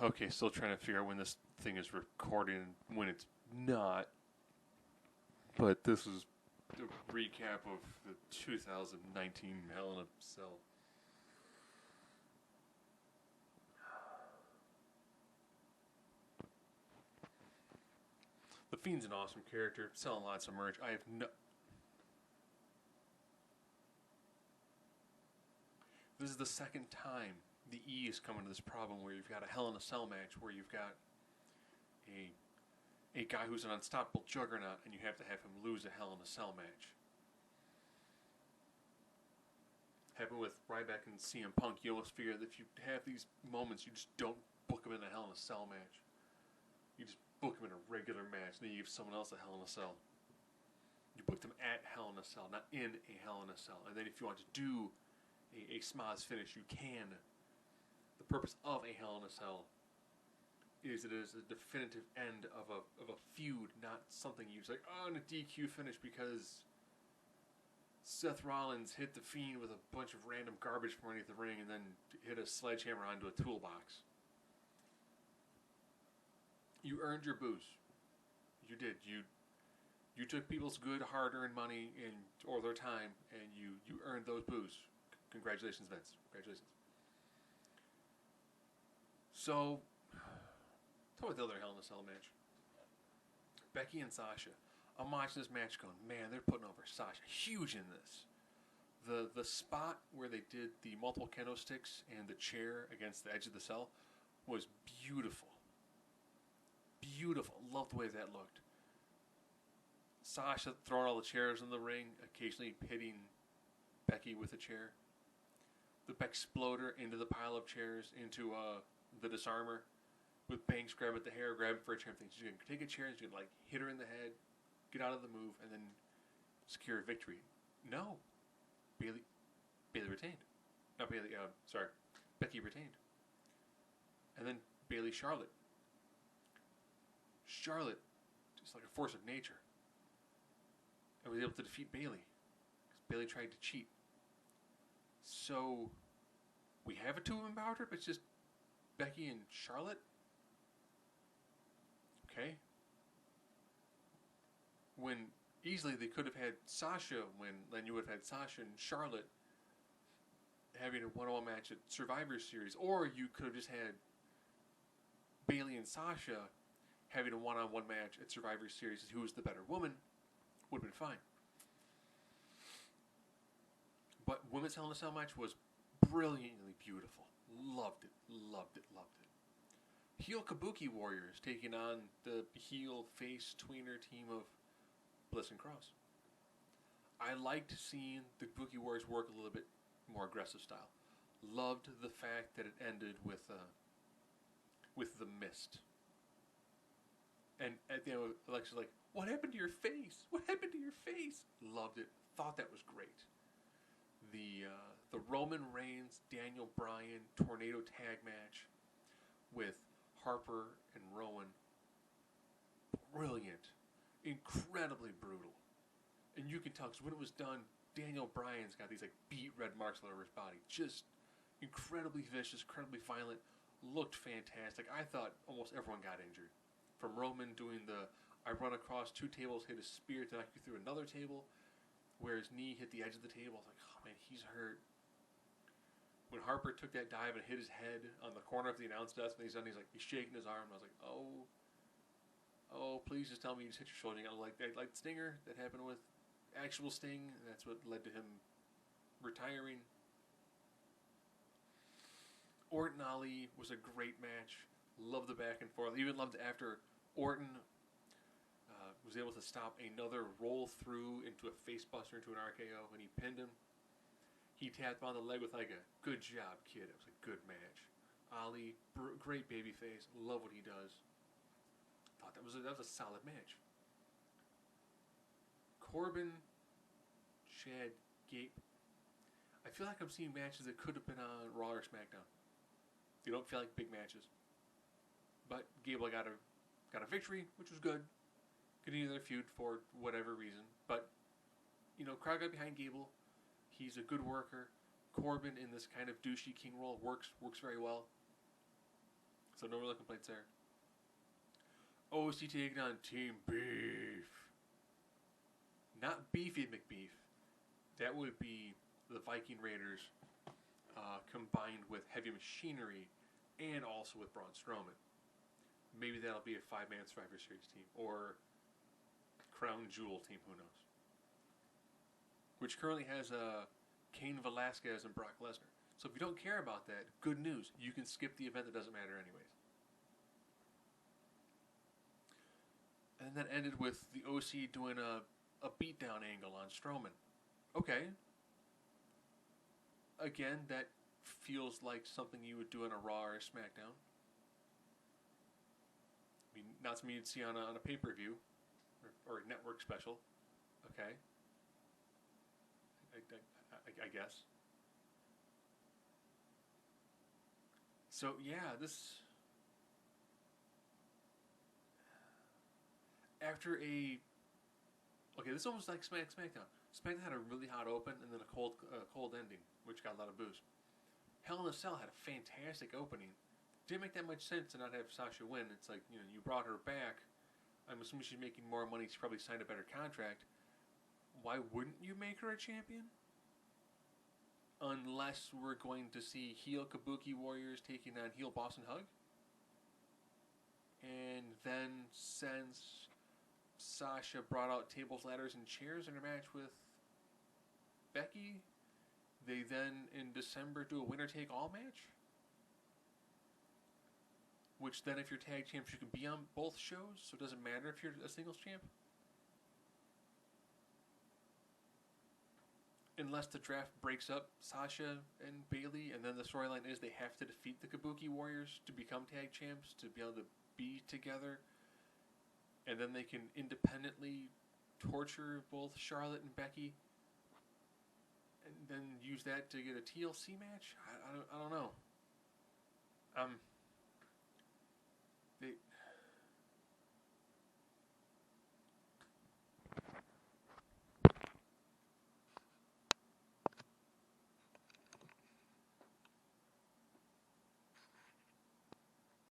Okay, still trying to figure out when this thing is recording and when it's not. But this is a recap of the 2019 Hell in a Cell. The Fiend's an awesome character, selling lots of merch. I have no... This is the second time the E is coming to this problem where you've got a Hell in a Cell match where you've got a guy who's an unstoppable juggernaut and you have to have him lose a Hell in a Cell match. Happened with Ryback and CM Punk. You almost figure that if you have these moments, you just don't book him in a Hell in a Cell match. You just book him in a regular match, and then you give someone else a Hell in a Cell. You book them at Hell in a Cell, not in a Hell in a Cell. And then if you want to do a Smoz finish, you can. The purpose of a Hell in a Cell is it is a definitive end of a feud, not something you say, oh, in a DQ finish because Seth Rollins hit the Fiend with a bunch of random garbage from underneath the ring and then hit a sledgehammer onto a toolbox. You earned your boos. You did. You took people's good, hard-earned money or their time, and you earned those boos. Congratulations, Vince. Congratulations. So, talk about the other Hell in a Cell match. Becky and Sasha. I'm watching this match going, man, they're putting over Sasha. Huge in this. The spot where they did the multiple kendo sticks and the chair against the edge of the cell was beautiful. Beautiful. Loved the way that looked. Sasha throwing all the chairs in the ring, occasionally hitting Becky with a chair. The Beck-sploder into the pile of chairs, into the disarmer, with Banks grabbing at the hair, grabbing for a chair. She's going to take a chair and she's going to hit her in the head, get out of the move, and then secure a victory. No. Bayley retained. Not Bayley, sorry. Becky retained. And then Bayley Charlotte. Charlotte, just like a force of nature, and was able to defeat Bayley because Bayley tried to cheat. So we have a two-woman power trip. It's just Becky and Charlotte. Okay. When easily they could have had Sasha win, then you would have had Sasha and Charlotte having a one-on-one match at Survivor Series, or you could have just had Bayley and Sasha having a one-on-one match at Survivor Series. Who was the better woman? Would have been fine. But Women's Hell in a Cell match was brilliantly beautiful. Loved it, loved it, loved it. Heel Kabuki Warriors taking on the heel face tweener team of Bliss and Cross. I liked seeing the Kabuki Warriors work a little bit more aggressive style. Loved the fact that it ended with the mist. And at the end, Alexa's like, what happened to your face? What happened to your face? Loved it. Thought that was great. The Roman Reigns, Daniel Bryan tornado tag match with Harper and Rowan. Brilliant. Incredibly brutal. And you can tell, because when it was done, Daniel Bryan's got these beat red marks all over his body. Just incredibly vicious, incredibly violent. Looked fantastic. I thought almost everyone got injured. From Roman doing I run across two tables, hit a spear to knock you through another table, where his knee hit the edge of the table. I was like, oh man, he's hurt. When Harper took that dive and hit his head on the corner of the announce desk, and he's shaking his arm, and I was like, oh, please just tell me you just hit your shoulder. You got like Stinger that happened with actual Sting. That's what led to him retiring. Orton Ali was a great match. Loved the back and forth. Even loved after Orton was able to stop another roll through into a facebuster into an RKO, and he pinned him. He tapped on the leg with a good job, kid. It was a good match. Ali, great babyface. Love what he does. Thought that was a solid match. Corbin, Chad, Gabe. I feel like I'm seeing matches that could have been on Raw or SmackDown. They don't feel like big matches. But Gable got a victory, which was good. Continued their feud for whatever reason. But, crowd got behind Gable. He's a good worker. Corbin in this kind of douchey king role works very well. So no real complaints there. OC taking on Team Beef. Not Beefy McBeef. That would be the Viking Raiders combined with Heavy Machinery and also with Braun Strowman. Maybe that'll be a 5-man Survivor Series team or Crown Jewel team, who knows. Which currently has Cain Velasquez and Brock Lesnar. So if you don't care about that, good news. You can skip the event that doesn't matter anyways. And that ended with the OC doing a beatdown angle on Strowman. Okay. Again, that feels like something you would do in a Raw or a SmackDown. I mean, not something you'd see on a pay-per-view or a network special. Okay. I guess. So, yeah, this... After a... Okay, this is almost like SmackDown. SmackDown had a really hot open and then a cold ending, which got a lot of boos. Hell in a Cell had a fantastic opening. Didn't make that much sense to not have Sasha win. It's like, you brought her back. I'm assuming she's making more money. She probably signed a better contract. Why wouldn't you make her a champion? Unless we're going to see heel Kabuki Warriors taking on heel Boston Hug. And then since Sasha brought out tables, ladders, and chairs in her match with Becky, they then in December do a winner-take-all match? Which then, if you're tag champs, you can be on both shows, so it doesn't matter if you're a singles champ? Unless the draft breaks up Sasha and Bayley, and then the storyline is they have to defeat the Kabuki Warriors to become tag champs, to be able to be together, and then they can independently torture both Charlotte and Becky, and then use that to get a TLC match? I don't know.